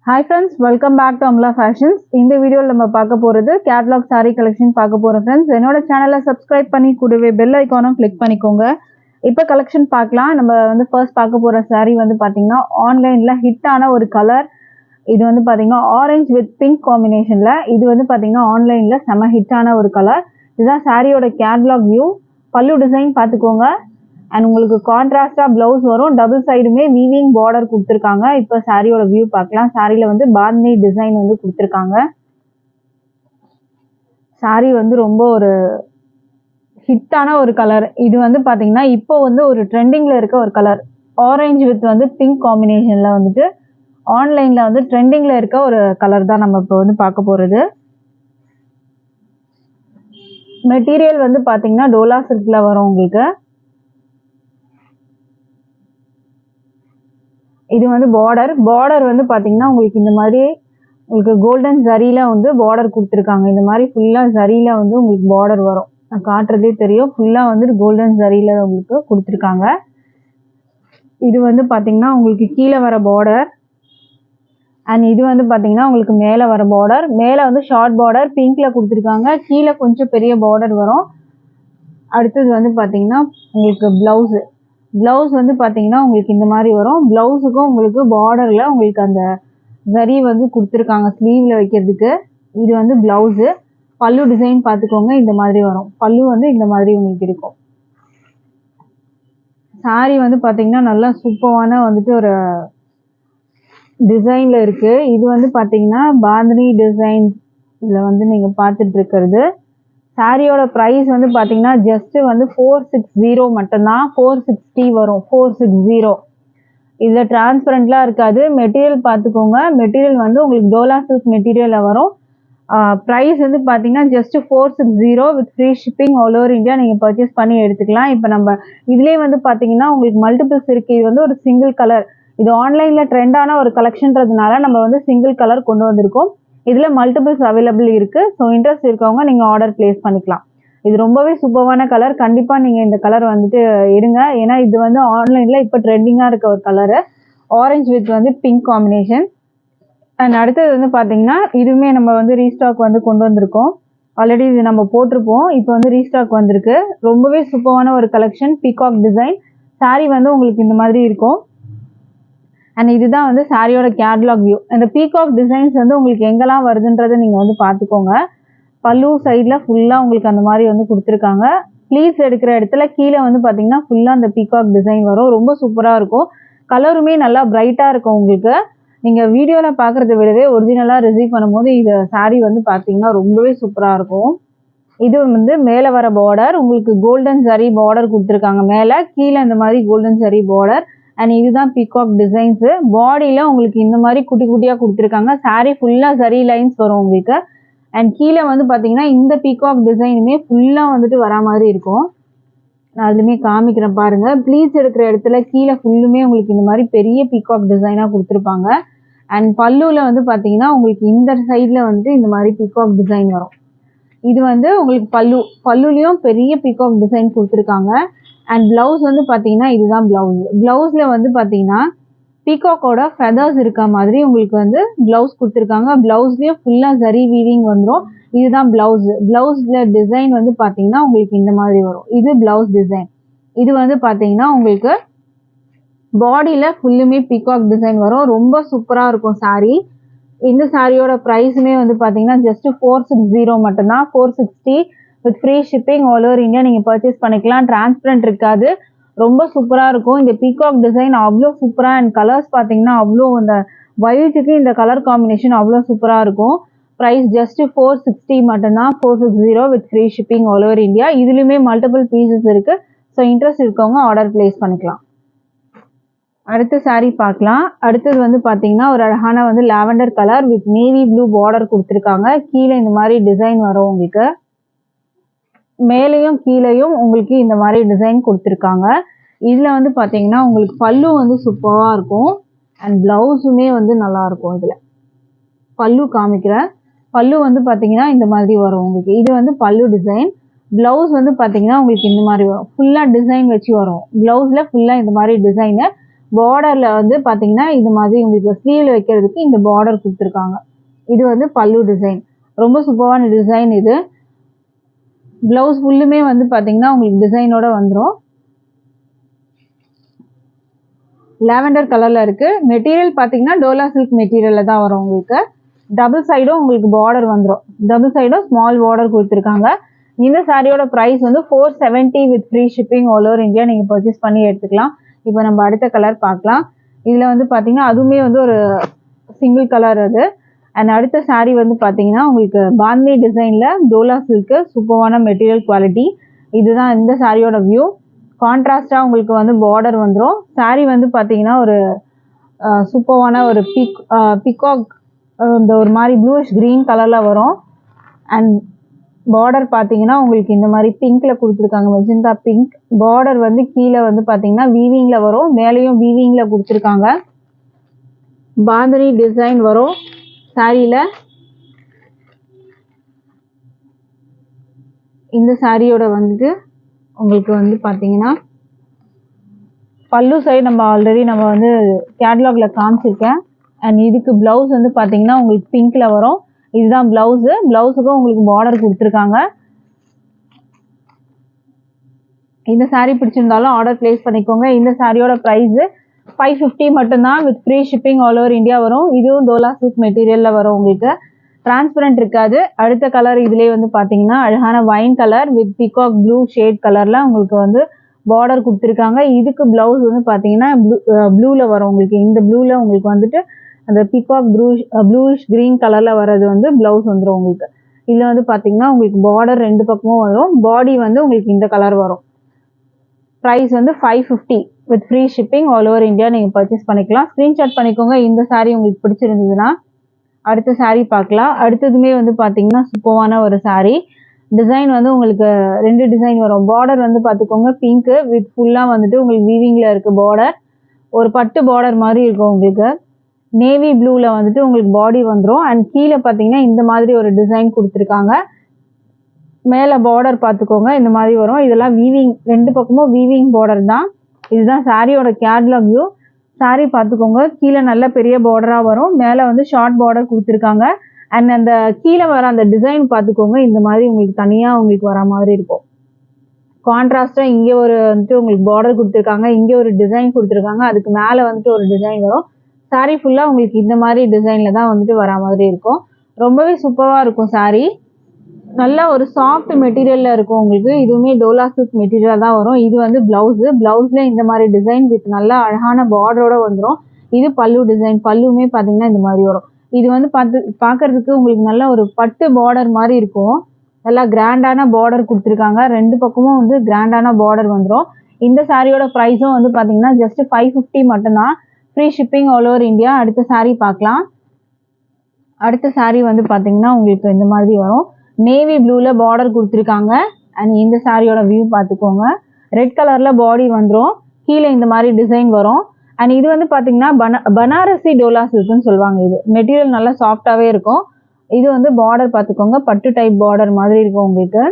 Hi friends, welcome back to Amla Fashions. இந்த வீடியோல நம்ம பார்க்க போறது catalog saree collection பார்க்க போறோம் friends. என்னோட சேனலை subscribe பண்ணி கூடவே bell icon-உம் click பண்ணிக்கோங்க. இப்போ collection பார்க்கலாம். நம்ம வந்து first பார்க்க போற saree வந்து பாத்தீங்கன்னா ஆன்லைன்ல ஹிட் ஆன ஒரு கலர். இது வந்து பாத்தீங்கன்னா orange with pink combinationல இது வந்து பாத்தீங்கன்னா ஆன்லைன்ல செம ஹிட் ஆன ஒரு கலர். இதுதான் சாரியோட catalog view. பல்லு டிசைன் பார்த்துக்கோங்க. அண்ட் உங்களுக்கு கான்ட்ராஸ்டா பிளவுஸ் வரும். டபுள் சைடுமே வீவிங் பார்டர் கொடுத்துருக்காங்க. இப்போ சாரியோட வியூ பார்க்கலாம். சாரியில வந்து பாந்தினி டிசைன் வந்து கொடுத்துருக்காங்க. சாரி வந்து ரொம்ப ஒரு ஹிட்டான ஒரு கலர். இது வந்து பாத்தீங்கன்னா இப்போ வந்து ஒரு ட்ரெண்டிங்ல இருக்க ஒரு கலர். ஆரஞ்சு வித் வந்து பிங்க் காம்பினேஷன்ல வந்துட்டு ஆன்லைன்ல வந்து ட்ரெண்டிங்ல இருக்க ஒரு கலர் தான் நம்ம இப்போ வந்து பார்க்க போறது. மெட்டீரியல் வந்து பாத்தீங்கன்னா டோலா சில்க்ல வரும் உங்களுக்கு. இது வந்து பார்டர் வந்து பாத்தீங்கன்னா உங்களுக்கு இந்த மாதிரி உங்களுக்கு கோல்டன் ஜரியில வந்து பார்டர் கொடுத்துருக்காங்க. இந்த மாதிரி ஃபுல்லா ஜரியில வந்து உங்களுக்கு பார்டர் வரும். நான் காட்டுறதே தெரியும். ஃபுல்லா வந்து கோல்டன் ஜரியில உங்களுக்கு கொடுத்துருக்காங்க. இது வந்து பாத்தீங்கன்னா உங்களுக்கு கீழே வர பார்டர் அண்ட் இது வந்து பாத்தீங்கன்னா உங்களுக்கு மேல வர பார்டர். மேல வந்து ஷார்ட் பார்டர் பிங்க்ல கொடுத்துருக்காங்க. கீழே கொஞ்சம் பெரிய பார்டர் வரும். அடுத்தது வந்து பாத்தீங்கன்னா உங்களுக்கு பிளவுஸ் வந்து பாத்தீங்கன்னா உங்களுக்கு இந்த மாதிரி வரும். பிளவுஸுக்கும் உங்களுக்கு பார்டர்ல உங்களுக்கு அந்த ஜரி வந்து கொடுத்துருக்காங்க ஸ்லீவ்ல வைக்கிறதுக்கு. இது வந்து பிளவுஸ். பல்லு டிசைன் பார்த்துக்கோங்க. இந்த மாதிரி வரும். பல்லு வந்து இந்த மாதிரி உங்களுக்கு இருக்கும். சாரி வந்து பாத்தீங்கன்னா நல்லா சூப்பரான வந்துட்டு ஒரு டிசைன்ல இருக்கு. இது வந்து பாத்தீங்கன்னா பாந்தினி டிசைன் இதுல வந்து நீங்க பார்த்துட்டு இருக்கிறது. சாரியோட பிரைஸ் வந்து பாத்தீங்கன்னா ஜஸ்ட் வந்து 460 மட்டும்தான். 460 வரும். 460. இதுல டிரான்ஸ்பரண்ட்லாம் இருக்காது. மெட்டீரியல் பார்த்துக்கோங்க. மெட்டீரியல் வந்து உங்களுக்கு டோலா சில்க் மெட்டீரியல்ல வரும். ப்ரைஸ் வந்து பாத்தீங்கன்னா just 460 with free shipping all over India நீங்க பர்ச்சேஸ் பண்ணி எடுத்துக்கலாம். இப்போ நம்ம இதுலயே வந்து பாத்தீங்கன்னா உங்களுக்கு மல்டிபிள்ஸ் இருக்கு. இது வந்து ஒரு சிங்கிள் கலர். இது ஆன்லைன்ல ட்ரெண்டான ஒரு கலெக்ஷன்றதுனால நம்ம வந்து சிங்கிள் கலர் கொண்டு வந்திருக்கோம். இதுல மல்டிபிள்ஸ் அவைலபிள் இருக்கு. ஸோ இன்ட்ரெஸ்ட் இருக்கவங்க நீங்க ஆர்டர் பிளேஸ் பண்ணிக்கலாம். இது ரொம்பவே சூப்பரான கலர். கண்டிப்பா நீங்க இந்த கலர் வந்துட்டு எடுங்க. ஏன்னா இது வந்து ஆன்லைன்ல இப்போ ட்ரெண்டிங்கா இருக்க ஒரு கலரு. ஆரஞ்சு வித் வந்து பிங்க் காம்பினேஷன். அண்ட் அடுத்தது வந்து பாத்தீங்கன்னா இதுவுமே நம்ம வந்து ரீஸ்டாக் வந்து கொண்டு வந்திருக்கோம். ஆல்ரெடி இது நம்ம போட்டிருப்போம். இப்போ வந்து ரீஸ்டாக் வந்திருக்கு. ரொம்பவே சூப்பரான ஒரு கலெக்ஷன். Peacock design. சாரி வந்து உங்களுக்கு இந்த மாதிரி இருக்கும். அண்ட் இதுதான் வந்து சாரியோட கேட்லாக் வியூ. இந்த பீகாக் டிசைன்ஸ் வந்து உங்களுக்கு எங்கெல்லாம் வருதுன்றதை நீங்க வந்து பார்த்துக்கோங்க. பல்லு சைட்ல ஃபுல்லா உங்களுக்கு அந்த மாதிரி வந்து கொடுத்துருக்காங்க. ப்ளீட்ஸ் எடுக்கிற இடத்துல கீழே வந்து பாத்தீங்கன்னா ஃபுல்லா அந்த பீகாக் டிசைன் வரும். ரொம்ப சூப்பரா இருக்கும். கலருமே நல்லா பிரைட்டா இருக்கும் உங்களுக்கு. நீங்க வீடியோல பாக்குறத விடவே ஒரிஜினலா ரிசீவ் பண்ணும்போது இது சாரி வந்து பாத்தீங்கன்னா ரொம்பவே சூப்பரா இருக்கும். இது வந்து மேல வர பார்டர் உங்களுக்கு கோல்டன் ஜரி பார்டர் கொடுத்துருக்காங்க. மேல கீழே இந்த மாதிரி கோல்டன் ஜரி பார்டர். அண்ட் இதுதான் பீகாக் டிசைன்ஸ். பாடியில உங்களுக்கு இந்த மாதிரி குட்டி குட்டியா கொடுத்துருக்காங்க. சாரி ஃபுல்லா ஜரி லைன்ஸ் வரும் உங்களுக்கு. அண்ட் கீழே வந்து பாத்தீங்கன்னா இந்த பீகாக் டிசைனுமே ஃபுல்லா வந்துட்டு வர மாதிரி இருக்கும். நான் அதுலயுமே காமிக்கிறேன் பாருங்க. ப்ளீட்ஸ் எடுக்கிற இடத்துல கீழே ஃபுல்லுமே உங்களுக்கு இந்த மாதிரி பெரிய பீகாக் டிசைனா கொடுத்துருப்பாங்க. அண்ட் பல்லுல வந்து பாத்தீங்கன்னா உங்களுக்கு இந்த சைட்ல வந்துட்டு இந்த மாதிரி பீகாக் டிசைன் வரும். இது வந்து உங்களுக்கு பல்லுலயும் பெரிய பீகாக் டிசைன் கொடுத்துருக்காங்க. அண்ட் பிளவுஸ் வந்து பாத்தீங்கன்னா இதுதான் பிளவுஸ். பிளவுஸ்ல வந்து பாத்தீங்கன்னா பீகாக்கோட ஃபெதர்ஸ் இருக்க மாதிரி உங்களுக்கு வந்து பிளவுஸ் கொடுத்துருக்காங்க. பிளவுஸ்லயும் ஃபுல்லா ஜரி வீவிங் வந்துடும். இதுதான் பிளவுஸ். பிளவுஸ்ல டிசைன் வந்து பாத்தீங்கன்னா உங்களுக்கு இந்த மாதிரி வரும். இது பிளவுஸ் டிசைன். இது வந்து பாத்தீங்கன்னா உங்களுக்கு பாடியில ஃபுல்லுமே பீகாக் டிசைன் வரும். ரொம்ப சூப்பரா இருக்கும் சாரி. இந்த சாரியோட பிரைஸுமே வந்து பாத்தீங்கன்னா ஜஸ்ட் 460 மட்டும்தான். 460 with free shipping all over India நீங்க பர்ச்சேஸ் பண்ணிக்கலாம். டிரான்ஸ்பரண்ட் இருக்காது. ரொம்ப சூப்பரா இருக்கும். இந்த பீகாக் டிசைன் அவ்வளோ சூப்பரா. அண்ட் கலர்ஸ் பாத்தீங்கன்னா அவ்வளோ இந்த ஒயிட்டுக்கு இந்த கலர் காம்பினேஷன் அவ்வளோ சூப்பரா இருக்கும். பிரைஸ் ஜஸ்ட் 460 மட்டும்தான். 460 with free shipping all over India. இதுலயுமே மல்டிபிள் பீசஸ் இருக்கு. ஸோ இன்ட்ரெஸ்ட் இருக்கவங்க ஆர்டர் பிளேஸ் பண்ணிக்கலாம். அடுத்த சாரி பார்க்கலாம். அடுத்தது வந்து பாத்தீங்கன்னா ஒரு அழகான வந்து lavender colour with navy blue border கொடுத்துருக்காங்க. கீழே இந்த மாதிரி டிசைன் வரும் உங்களுக்கு. மேலையும் கீழையும் உங்களுக்கு இந்த மாதிரி டிசைன் கொடுத்துருக்காங்க. இதுல வந்து பாத்தீங்கன்னா உங்களுக்கு பல்லு வந்து சூப்பரா இருக்கும். அண்ட் பிளவுஸுமே வந்து நல்லா இருக்கும். இதுல பல்லு காமிக்கிறேன். பல்லு வந்து பாத்தீங்கன்னா இந்த மாதிரி வரும் உங்களுக்கு. இது வந்து பல்லு டிசைன். பிளவுஸ் வந்து பாத்தீங்கன்னா உங்களுக்கு இந்த மாதிரி வரும். ஃபுல்லா டிசைன் வச்சு வரும். பிளவுஸ்ல ஃபுல்லா இந்த மாதிரி டிசைனு. பார்டரில் வந்து பார்த்தீங்கன்னா இது மாதிரி உங்களுக்கு ஸ்லீவில் வைக்கிறதுக்கு இந்த பார்டர் கொடுத்துருக்காங்க. இது வந்து பல்லு டிசைன். ரொம்ப சூப்பரான டிசைன் இது. ப்ளவுஸ் ஃபுல்லுமே வந்து பார்த்தீங்கன்னா உங்களுக்கு டிசைனோட வந்துடும். லாவெண்டர் கலரில் இருக்குது. மெட்டீரியல் பார்த்தீங்கன்னா டோலா சில்க் மெட்டீரியலில் தான் வரும் உங்களுக்கு. டபுள் சைடும் உங்களுக்கு பார்டர் வந்துடும். டபுள் சைடும் ஸ்மால் பார்டர் கொடுத்துருக்காங்க. இந்த சாரியோட ப்ரைஸ் வந்து 470 with free shipping all over India. நீங்கள் பர்ச்சேஸ் பண்ணி எடுத்துக்கலாம். இப்போ நம்ம அடுத்த கலர் பார்க்கலாம். இதில் வந்து பார்த்தீங்கன்னா அதுவுமே வந்து ஒரு சிங்கிள் கலர் அது. அண்ட் அடுத்த சாரீ வந்து பார்த்தீங்கன்னா உங்களுக்கு பாந்தி டிசைனில் டோலா சில்க்கு, சூப்பரான மெட்டீரியல் குவாலிட்டி. இதுதான் இந்த சாரியோட வியூ. கான்ட்ராஸ்டாக உங்களுக்கு வந்து பார்டர் வந்துடும். சாரீ வந்து பார்த்தீங்கன்னா ஒரு சூப்பரான ஒரு பிகாக் இந்த ஒரு மாதிரி ப்ளூஷ் க்ரீன் கலரில் வரும். அண்ட் பார்டர் பார்த்தீங்கன்னா உங்களுக்கு இந்த மாதிரி பிங்க்கில் கொடுத்துருக்காங்க, மெஜந்தா பிங்க். பார்டர் வந்து கீழே வந்து பார்த்தீங்கன்னா வீவிங்கில் வரும், மேலேயும் வீவிங்கில் கொடுத்துருக்காங்க. பாந்தினி டிசைன் வரும் சாரியில். இந்த சாரியோட வந்துட்டு உங்களுக்கு வந்து பார்த்தீங்கன்னா பல்லு சைடு நம்ம வந்து கேட்லாகில் காமிச்சிருக்கேன். அண்ட் இதுக்கு ப்ளவுஸ் வந்து பார்த்தீங்கன்னா உங்களுக்கு பிங்க்கில் வரும். இதுதான் ப்ளவுஸு. ப்ளவுஸுக்கும் உங்களுக்கு பார்டர் கொடுத்துருக்காங்க. இந்த சாரீ பிடிச்சிருந்தாலும் ஆர்டர் பிளேஸ் பண்ணிக்கோங்க. இந்த சாரியோட ப்ரைஸு 550 மட்டும்தான் with free shipping all over India வரும். இதுவும் டோலா சில்க் மெட்டீரியலில் வரும். உங்களுக்கு டிரான்ஸ்பரண்ட் இருக்காது. அடுத்த கலர் இதுலேயே வந்து பார்த்தீங்கன்னா அழகான wine colour with peacock blue shade கலரில் உங்களுக்கு வந்து பார்டர் கொடுத்துருக்காங்க. இதுக்கு ப்ளவுஸ் வந்து பார்த்தீங்கன்னா ப்ளூவில் வரும். உங்களுக்கு இந்த ப்ளூவில் உங்களுக்கு வந்துட்டு அந்த பிகாக் ப்ளூஷ் க்ரீன் கலரில் வர்றது வந்து ப்ளவுஸ் வந்துடும் உங்களுக்கு. இதில் வந்து பார்த்தீங்கன்னா உங்களுக்கு பார்டர் ரெண்டு பக்கமும் வரும். பாடி வந்து உங்களுக்கு இந்த கலர் வரும். ப்ரைஸ் வந்து 550 with free shipping all over India. நீங்கள் பர்ச்சேஸ் பண்ணிக்கலாம். ஸ்க்ரீன்ஷாட் பண்ணிக்கோங்க. இந்த சாரீ உங்களுக்கு பிடிச்சிருந்ததுன்னா அடுத்த சாரீ பார்க்கலாம். அடுத்ததுமே வந்து பார்த்தீங்கன்னா சூப்பரான ஒரு சாரீ. டிசைன் வந்து உங்களுக்கு ரெண்டு டிசைன் வரும். பார்டர் வந்து பார்த்துக்கோங்க பிங்க்கு வித் ஃபுல்லாக வந்துட்டு உங்களுக்கு வீவிங்கில் இருக்குது பார்டர். ஒரு பட்டு பார்டர் மாதிரி இருக்கும் உங்களுக்கு. நேவி ப்ளூவில் வந்துட்டு உங்களுக்கு பாடி வந்துடும். அண்ட் கீழே பார்த்தீங்கன்னா இந்த மாதிரி ஒரு டிசைன் கொடுத்துருக்காங்க. மேலே பார்டர் பார்த்துக்கோங்க இந்த மாதிரி வரும். இதெல்லாம் வீவிங், ரெண்டு பக்கமும் வீவிங் பார்டர் தான். இதுதான் சாரியோட கேட்லாக் வியூ. சாரீ பார்த்துக்கோங்க. கீழே நல்ல பெரிய பார்டராக வரும். மேலே வந்து ஷார்ட் பார்டர் கொடுத்துருக்காங்க. அண்ட் அந்த கீழே வர அந்த டிசைன் பார்த்துக்கோங்க. இந்த மாதிரி உங்களுக்கு தனியாக உங்களுக்கு வர மாதிரி இருக்கும். கான்ட்ராஸ்டாக இங்கே ஒரு வந்துட்டு உங்களுக்கு பார்டர் கொடுத்துருக்காங்க, இங்கே ஒரு டிசைன் கொடுத்துருக்காங்க, அதுக்கு மேலே வந்துட்டு ஒரு டிசைன் வரும். சாரீ ஃபுல்லாக உங்களுக்கு இந்த மாதிரி டிசைனில் தான் வந்துட்டு வர மாதிரி இருக்கும். ரொம்பவே சூப்பராக இருக்கும் சாரீ. நல்லா ஒரு சாஃப்ட் மெட்டீரியலில் இருக்கும் உங்களுக்கு. இதுவுமே டோலா சில்க் மெட்டீரியலாக தான் வரும். இது வந்து ப்ளவுஸு. ப்ளவுஸில் இந்த மாதிரி டிசைன் வித் நல்லா அழகான பார்டரோட வந்துடும். இது பல்லு டிசைன். பல்லுமே பார்த்தீங்கன்னா இந்த மாதிரி வரும். இது வந்து பார்க்கறதுக்கு உங்களுக்கு நல்ல ஒரு பட்டு பார்டர் மாதிரி இருக்கும். நல்லா கிராண்டான பார்டர் கொடுத்துருக்காங்க. ரெண்டு பக்கமும் வந்து கிராண்டான பார்டர் வந்துடும். இந்த சாரியோட ப்ரைஸும் வந்து பார்த்தீங்கன்னா ஜஸ்ட் 550 மட்டும்தான். Free shipping all over India. அடுத்த சாரீ பார்க்கலாம். அடுத்த சாரீ வந்து பார்த்தீங்கன்னா உங்களுக்கு இந்த மாதிரி வரும். நேவி ப்ளூவில் பார்டர் கொடுத்துருக்காங்க. அண்ட் இந்த சாரியோட வியூ பார்த்துக்கோங்க. ரெட் கலரில் பாடி வந்துடும். கீழே இந்த மாதிரி டிசைன் வரும். அண்ட் இது வந்து பார்த்தீங்கன்னா பனாரசி டோலா சில்க்குன்னு சொல்லுவாங்க. இது மெட்டீரியல் நல்லா சாஃப்டாகவே இருக்கும். இது வந்து பார்டர் பார்த்துக்கோங்க. பட்டு டைப் பார்டர் மாதிரி இருக்கும் உங்களுக்கு.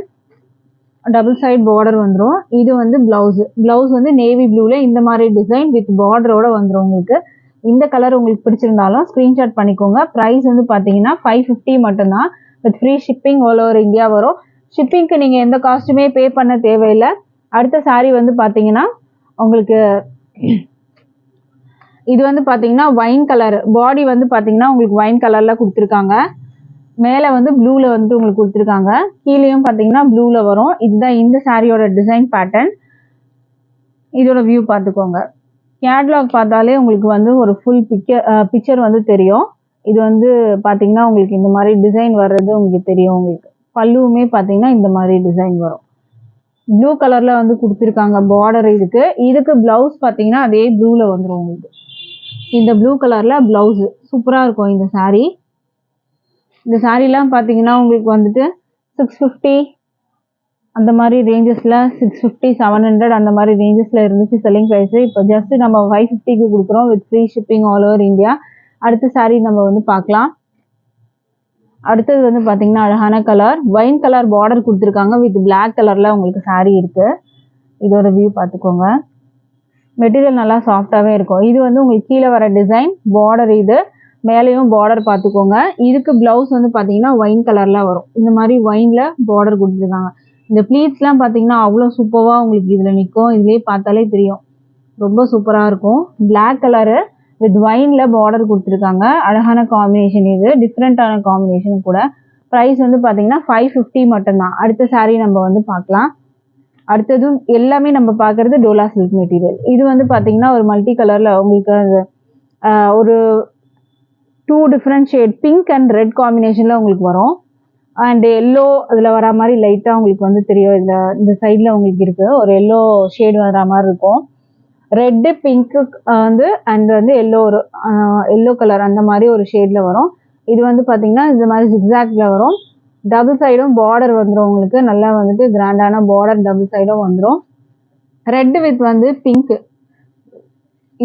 டபுள் சைட் பார்டர் வந்துடும். இது வந்து ப்ளவுஸு. ப்ளவுஸ் வந்து நேவி ப்ளூவில் இந்த மாதிரி டிசைன் வித் பார்டரோட வந்துடும் உங்களுக்கு. இந்த கலர் உங்களுக்கு பிடிச்சிருந்தாலும் ஸ்க்ரீன்ஷாட் பண்ணிக்கோங்க. ப்ரைஸ் வந்து பார்த்தீங்கன்னா 550 மட்டும்தான் with free shipping all over India வரும். ஷிப்பிங்க்கு நீங்கள் எந்த காஸ்ட்டுமே பே பண்ண தேவையில்லை. அடுத்த சாரீ வந்து பார்த்தீங்கன்னா உங்களுக்கு இது வந்து பார்த்தீங்கன்னா வைன் கலர். பாடி வந்து பார்த்தீங்கன்னா உங்களுக்கு வைன் கலரில் கொடுத்துருக்காங்க. மேலே வந்து ப்ளூவில் வந்துட்டு உங்களுக்கு கொடுத்துருக்காங்க. கீழேயும் பார்த்தீங்கன்னா ப்ளூவில் வரும். இதுதான் இந்த சாரியோட டிசைன் பேட்டர்ன். இதோட வியூ பார்த்துக்கோங்க. கேட்லாக் பார்த்தாலே உங்களுக்கு வந்து ஒரு ஃபுல் பிக்சர் வந்து தெரியும். இது வந்து பார்த்தீங்கன்னா உங்களுக்கு இந்த மாதிரி டிசைன் வர்றது உங்களுக்கு தெரியும். உங்களுக்கு பல்லுவுமே பார்த்தீங்கன்னா இந்த மாதிரி டிசைன் வரும். ப்ளூ கலரில் வந்து கொடுத்துருக்காங்க பார்டர். இதுக்கு ப்ளவுஸ் பார்த்தீங்கன்னா அதே ப்ளூவில் வந்துடும் உங்களுக்கு. இந்த ப்ளூ கலரில் ப்ளவுஸு சூப்பராக இருக்கும் இந்த சாரீ. இந்த சாரீலாம் பார்த்தீங்கன்னா உங்களுக்கு வந்துட்டு 650 அந்த மாதிரி ரேஞ்சஸில் 650 700 அந்த மாதிரி ரேஞ்சஸில் இருந்துச்சு செல்லிங் ப்ரைஸு. இப்போ ஜஸ்ட் நம்ம 550க்கு கொடுக்குறோம் with free shipping all over India. அடுத்த சாரீ நம்ம வந்து பார்க்கலாம். அடுத்தது வந்து பார்த்தீங்கன்னா அழகான கலர் வைன் கலர் பார்டர் கொடுத்துருக்காங்க வித் பிளாக் கலரில் உங்களுக்கு சாரீ இருக்குது. இதோட வியூ பார்த்துக்கோங்க. மெட்டீரியல் நல்லா சாஃப்டாகவே இருக்கும். இது வந்து உங்களுக்கு கீழே வர டிசைன் பார்டர், இது மேலேயும் பார்டர் பார்த்துக்கோங்க. இதுக்கு ப்ளவுஸ் வந்து பார்த்தீங்கன்னா ஒயின் கலரில் வரும். இந்த மாதிரி ஒயினில் பார்டர் கொடுத்துருக்காங்க. இந்த ப்ளீட்ஸ்லாம் பார்த்தீங்கன்னா அவ்வளோ சூப்பராக உங்களுக்கு இதில் நிற்கும். இதுலேயே பார்த்தாலே தெரியும், ரொம்ப சூப்பராக இருக்கும். பிளாக் கலரு வித் ஒயினில் பார்டர் கொடுத்துருக்காங்க. அழகான காம்பினேஷன், இது டிஃப்ரெண்ட்டான காம்பினேஷன் கூட. ப்ரைஸ் வந்து பார்த்தீங்கன்னா 550 மட்டும்தான். அடுத்த saree நம்ம வந்து பார்க்கலாம். அடுத்ததும் எல்லாமே நம்ம பார்க்குறது டோலா சில்க் மெட்டீரியல். இது வந்து பார்த்தீங்கன்னா ஒரு மல்டி கலரில் உங்களுக்கு அது ஒரு 2 different shade pink and red காம்பினேஷனில் உங்களுக்கு வரும். அண்ட் எல்லோ அதில் வர மாதிரி லைட்டாக உங்களுக்கு வந்து தெரியும். இந்த சைடில் உங்களுக்கு இருக்குது ஒரு எல்லோ ஷேட் வர மாதிரி இருக்கும். ரெட்டு பிங்க்கு வந்து அண்ட் வந்து எல்லோ, ஒரு எல்லோ கலர் அந்த மாதிரி ஒரு ஷேடில் வரும். இது வந்து பார்த்தீங்கன்னா இந்த மாதிரி ஜிக்ஸாக்டில் வரும். டபுள் சைடும் பார்டர் வந்துடும் உங்களுக்கு. நல்லா வந்துட்டு கிராண்டான பார்டர் டபுள் சைடும் வந்துடும். ரெட் வித் வந்து பிங்க்கு,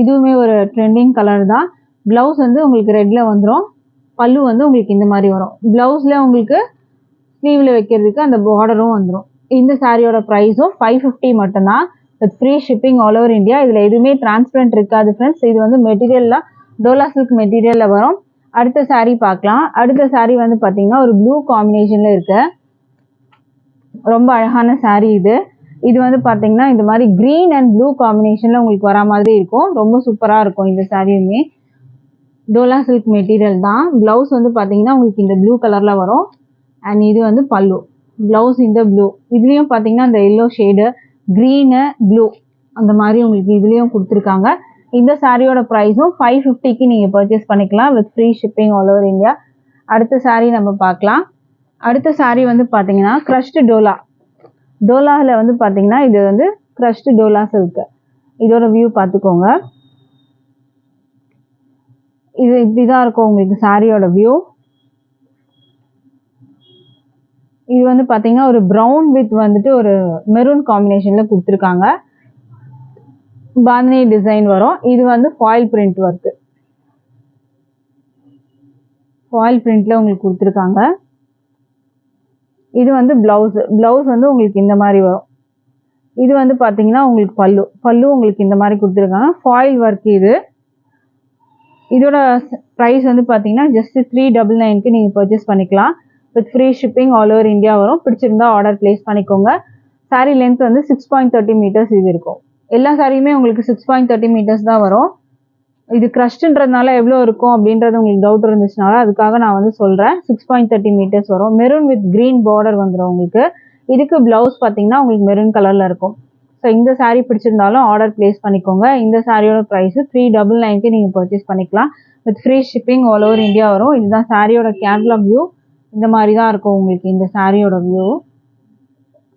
இதுவுமே ஒரு ட்ரெண்டிங் கலர் தான். ப்ளவுஸ் வந்து உங்களுக்கு ரெட்டில் வந்துடும். பல்லு வந்து உங்களுக்கு இந்த மாதிரி வரும். ப்ளவுஸில் உங்களுக்கு ஸ்லீவில் வைக்கிறதுக்கு அந்த பார்டரும் வந்துடும். இந்த சாரியோட ப்ரைஸும் 550 மட்டும்தான் with free shipping all over India. இதில் எதுவுமே டிரான்ஸ்பரண்ட் இருக்காது ஃப்ரெண்ட்ஸ். இது வந்து மெட்டீரியல்லாம் டோலா சில்க் மெட்டீரியலில் வரும். அடுத்த saree பார்க்கலாம். அடுத்த saree வந்து பார்த்தீங்கன்னா ஒரு ப்ளூ காம்பினேஷனில் இருக்கு. ரொம்ப அழகான saree இது. இது வந்து பார்த்தீங்கன்னா இந்த மாதிரி க்ரீன் அண்ட் ப்ளூ காம்பினேஷனில் உங்களுக்கு வர மாதிரி இருக்கும். ரொம்ப சூப்பராக இருக்கும் இந்த சாரியுமே. டோலா சில்க் மெட்டீரியல் தான். ப்ளவுஸ் வந்து பார்த்தீங்கன்னா உங்களுக்கு இந்த ப்ளூ கலரில் வரும். அண்ட் இது வந்து பல்லு. ப்ளவுஸ் இந்த ப்ளூ. இதுலேயும் பார்த்தீங்கன்னா இந்த எல்லோ ஷேடு, க்ரீனு, ப்ளூ அந்த மாதிரி உங்களுக்கு இதுலேயும் கொடுத்துருக்காங்க. இந்த சாரியோட ப்ரைஸும் 550க்கு நீங்கள் பர்ச்சேஸ் பண்ணிக்கலாம் with free shipping all over India. அடுத்த saree நம்ம பார்க்கலாம். அடுத்த saree வந்து பார்த்தீங்கன்னா க்ரஷ்டு டோலா. டோலாவில் வந்து பார்த்தீங்கன்னா இது வந்து க்ரஷ்டு டோலா சில்க். இதோட வியூ பார்த்துக்கோங்க. இது இப்படி தான் இருக்கும் உங்களுக்கு சாரியோட வியூ. இது வந்து பார்த்தீங்கன்னா ஒரு ப்ரௌன் வித் வந்துட்டு ஒரு மெரூன் காம்பினேஷனில் கொடுத்துருக்காங்க. பாந்தினி டிசைன் வரும். இது வந்து ஃபாயில் பிரிண்ட் ஒர்க்கு. ஃபாயில் பிரிண்ட்ல உங்களுக்கு கொடுத்துருக்காங்க. இது வந்து ப்ளவுஸ் வந்து உங்களுக்கு இந்த மாதிரி வரும். இது வந்து பார்த்தீங்கன்னா உங்களுக்கு பல்லு உங்களுக்கு இந்த மாதிரி கொடுத்துருக்காங்க. ஃபாயில் ஒர்க் இது. இதோட ப்ரைஸ் வந்து பார்த்தீங்கன்னா ஜஸ்ட் 399க்கு நீங்கள் பர்ச்சேஸ் பண்ணிக்கலாம் with free shipping all over India வரும். பிடிச்சிருந்தா ஆர்டர் பிளேஸ் பண்ணிக்கோங்க. சாரீ லென்த் வந்து 6.30 மீட்டர்ஸ் இது இருக்கும். எல்லா சாரியுமே உங்களுக்கு 6.30 மீட்டர்ஸ் தான் வரும். இது க்ரஷ்டுன்றதுனால எவ்வளோ இருக்கும் அப்படின்றது உங்களுக்கு டவுட் இருந்துச்சுனால அதுக்காக நான் வந்து சொல்கிறேன். 6.30 மீட்டர்ஸ் வரும். மெரூன் வித் க்ரீன் பார்டர் வந்துடும் உங்களுக்கு. இதுக்கு ப்ளவுஸ் பார்த்தீங்கன்னா உங்களுக்கு மெரூன் கலரில் இருக்கும். ஸோ இந்த saree பிடிச்சிருந்தாலும் ஆர்டர் பிளேஸ் பண்ணிக்கோங்க. இந்த சாரியோட ப்ரைஸு 399க்கு நீங்கள் பர்ச்சேஸ் பண்ணிக்கலாம் with free shipping all over India வரும். இதுதான் சாரியோட கேட்லாக் வியூ. இந்த மாதிரி தான் இருக்கும் உங்களுக்கு இந்த சாரியோட வியூ.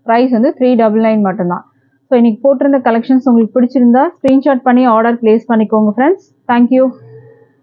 ப்ரைஸ் வந்து 399 மட்டும்தான். ஸோ இன்னைக்கு போட்டிருந்த கலெக்ஷன்ஸ் உங்களுக்கு பிடிச்சிருந்தா ஸ்க்ரீன்ஷாட் பண்ணி ஆர்டர் பிளேஸ் பண்ணிக்கோங்க ஃப்ரெண்ட்ஸ். தேங்க்யூ.